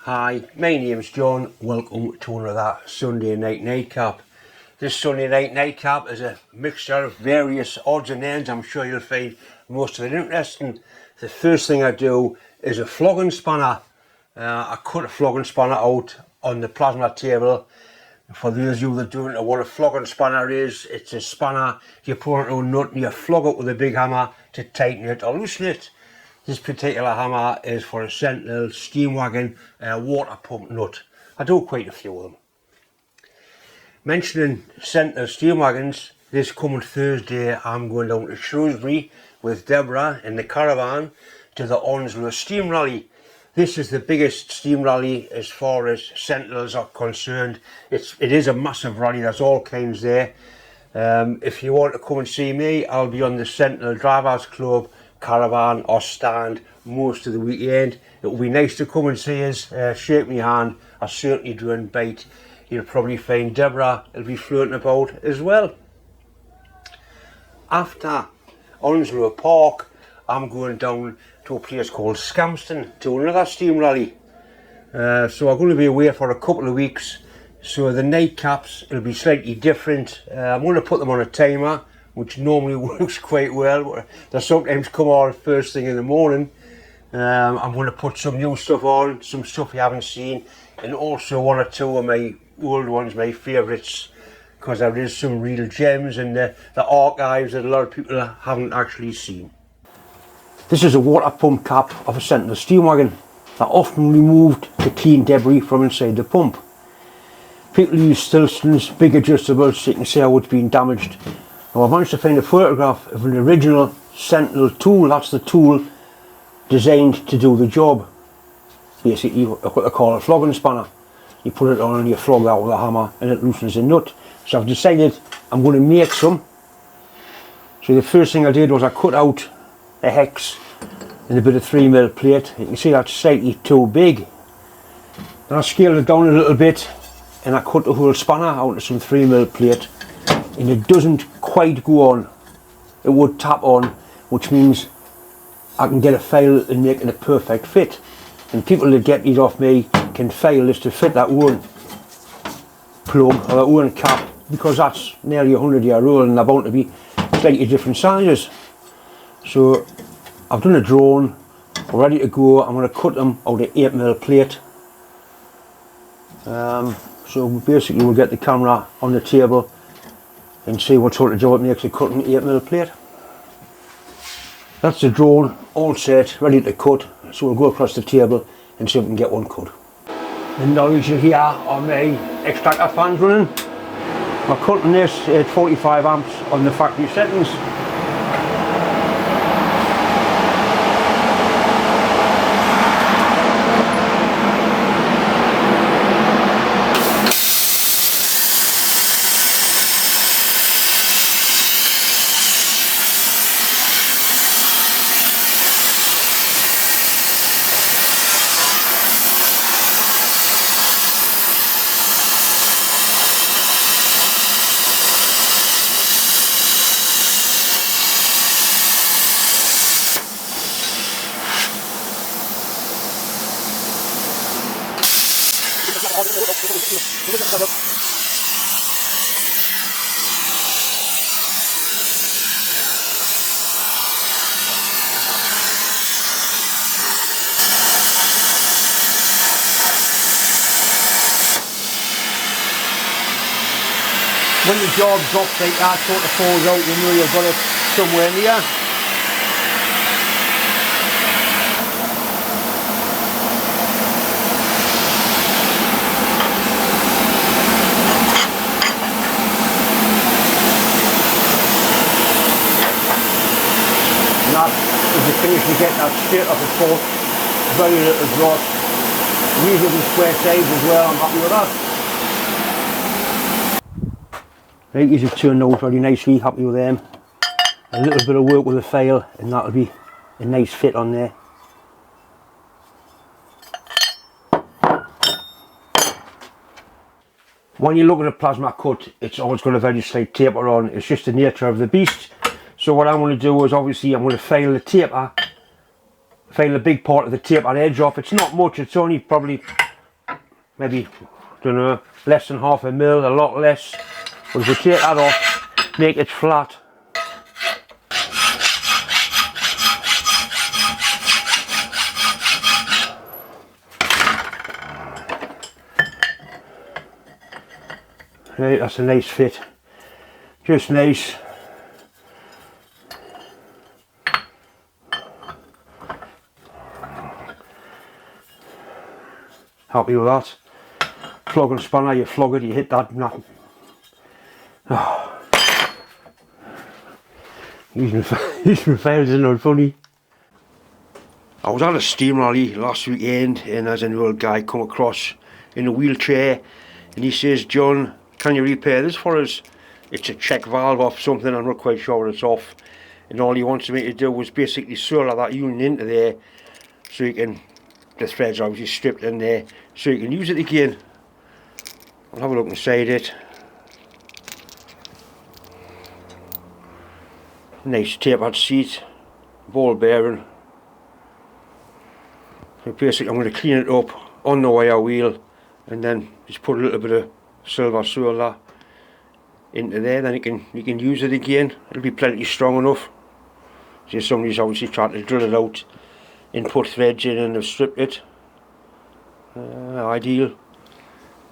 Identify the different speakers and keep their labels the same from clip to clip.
Speaker 1: Hi, my name's John. Welcome to another Sunday night nightcap. This Sunday night nightcap is a mixture of various odds and ends. I'm sure you'll find most of it interesting. The first thing I do is a flogging spanner. I cut a flogging spanner out on the plasma table. For those of you that don't know what a flogging spanner is, it's a spanner you put into a nut and you flog it with a big hammer to tighten it or loosen it. This particular hammer is for a Sentinel steam wagon water pump nut. I do quite a few of them. Mentioning Sentinel steam wagons, this coming Thursday I'm going down to Shrewsbury with Deborah in the caravan to the Onslow Steam Rally. This is the biggest steam rally as far as Sentinels are concerned. It is a massive rally, there's all kinds there. If you want to come and see me, I'll be on the Sentinel Drivers Club caravan or stand most of the weekend. It will be nice to come and see us, shake my hand. I certainly do invite. You'll probably find Deborah will be floating about as well. After Onslow Park, I'm going down to a place called Scampston to another steam rally. So I'm going to be away for a couple of weeks, so the nightcaps will be slightly different. I'm going to put them on a timer, which normally works quite well, but they sometimes come on first thing in the morning. I'm going to put some new stuff on, some stuff you haven't seen, and also one or two of my old ones, my favourites, because there is some real gems in the archives that a lot of people haven't actually seen. This is a water pump cap of a Sentinel steam wagon that often removed to clean debris from inside the pump. People use Stilson's big adjustables so you can see how it's been damaged. Now I managed to find a photograph of an original Sentinel tool. That's the tool designed to do the job. Basically what they call a flogging spanner. You put it on and you flog that with a hammer and it loosens the nut. So I've decided I'm going to make some. So the first thing I did was I cut out a hex and a bit of 3mm plate. You can see that's slightly too big. Then I scaled it down a little bit and I cut the whole spanner out of some 3mm plate. And it doesn't quite go on. It would tap on, which means I can get a file and make it a perfect fit. And people that get these off me can file this to fit that one plug or that one cap, because that's nearly 100-year old and they're bound to be slightly different sizes. So I've done a drone, we're ready to go. I'm going to cut them out of 8mm plate. So basically we'll get the camera on the table and see what sort of job it makes of cutting 8mm plate. That's the drone all set, ready to cut, so we'll go across the table and see if we can get one cut. The noise you hear are my extractor fans running. We're cutting this at 45 amps on the factory settings. When the job drops like that, sort of falls out, you know you've got it somewhere near. And that, as you finish, you get that straight off the fork, very little drop, reasonably square size as well. I'm happy with that. Right, these have turned out very nicely, happy with them. A little bit of work with the file and that'll be a nice fit on there. When you look at a plasma cut, it's always got a very slight taper on. It's just the nature of the beast. So what I'm going to do is, obviously I'm going to file the big part of the taper edge off. It's not much, it's only probably maybe, don't know, less than half a mil, a lot less. But if we take that off, make it flat. Right, that's a nice fit, just nice. Happy with that. Flog and spanner, you flog it, you hit that. Oh. Using files is not funny. I was at a steam rally last weekend and there's an old guy come across in a wheelchair and he says, "John, can you repair this for us? It's a check valve off something, I'm not quite sure what it's off." And all he wants me to do was basically solder that unit into there so you can, the threads are obviously stripped in there, so you can use it again. I'll have a look inside it. Nice tapered seat, ball bearing. So basically I'm going to clean it up on the wire wheel and then just put a little bit of silver solder into there, then you can use it again. It'll be plenty strong enough. So somebody's obviously tried to drill it out and put threads in and have stripped it. Ideal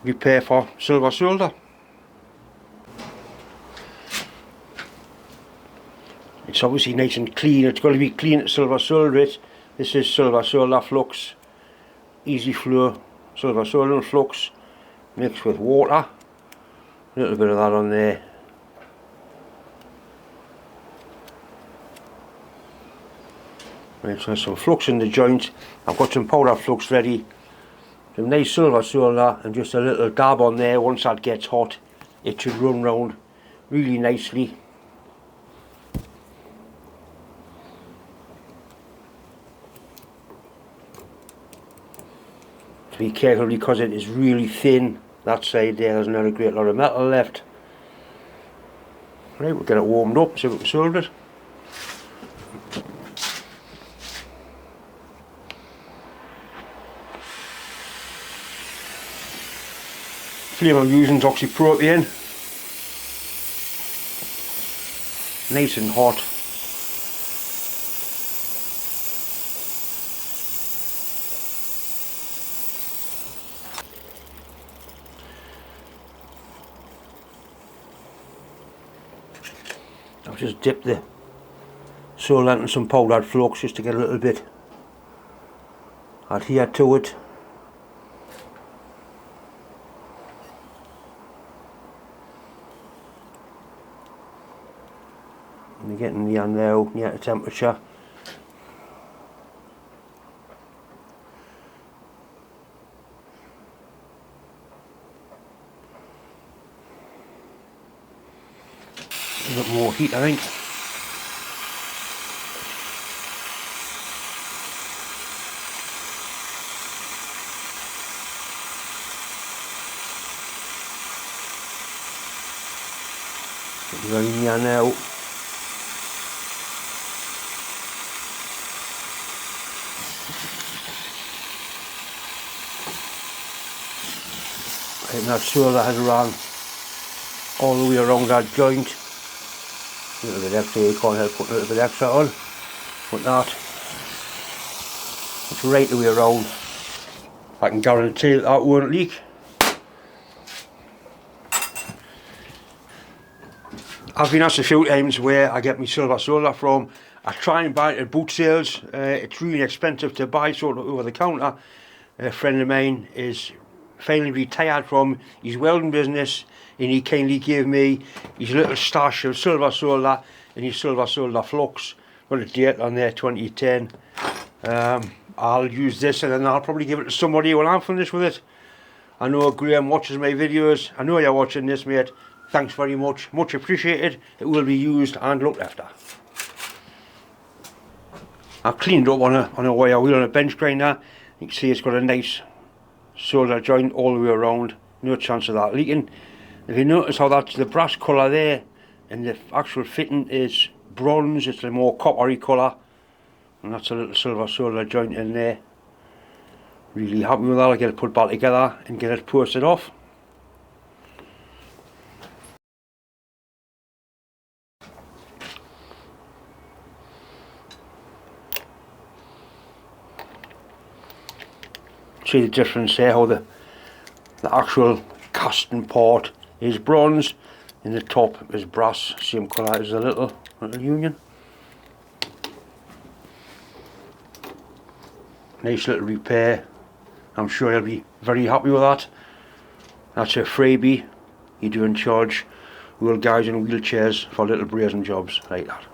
Speaker 1: repair for silver solder. It's obviously nice and clean. It's got to be clean to silver solder it. This is silver solder flux, easy flow silver solder flux mixed with water. A little bit of that on there. Right, so some flux in the joint. I've got some powder flux ready. Some nice silver solder and just a little dab on there. Once that gets hot, it should run round really nicely. To be careful because it is really thin. That side there's not a great lot of metal left. Right, we'll get it warmed up, see if we can solder it. Flame I'm using is oxypropane. Nice and hot. I've just dipped the solder into some powdered flux just to get a little bit adhere to it. And we're getting the end now near the temperature. A bit more heat, I think. Getting very near now. I'm not sure that has run all the way around that joint. A little bit extra, you can't help putting a little bit extra on, but that, it's right the way around. I can guarantee that won't leak. I've been asked a few times where I get my silver solder from. I try and buy it at boot sales. It's really expensive to buy sort of over the counter. A friend of mine is finally retired from his welding business and he kindly gave me his little stash of silver solder and his silver solder flux. Got a date on there, 2010. I'll use this and then I'll probably give it to somebody when I'm finished with it. I know Graham watches my videos. I know you're watching this, mate. Thanks very much. Much appreciated. It will be used and looked after. I've cleaned up on a wire wheel on a bench grinder. You can see it's got a nice solder joint all the way around. No chance of that leaking. If you notice how that's the brass colour there and the actual fitting is bronze, it's a more coppery colour, and that's a little silver solder joint in there. Really happy with that. I'll get it put back together and get it posted off. See the difference there, how the actual casting part is bronze and the top is brass, same colour as the little union. Nice little repair. I'm sure you'll be very happy with that. That's a freebie. You do in charge wheel guys in wheelchairs for little brazing jobs like that.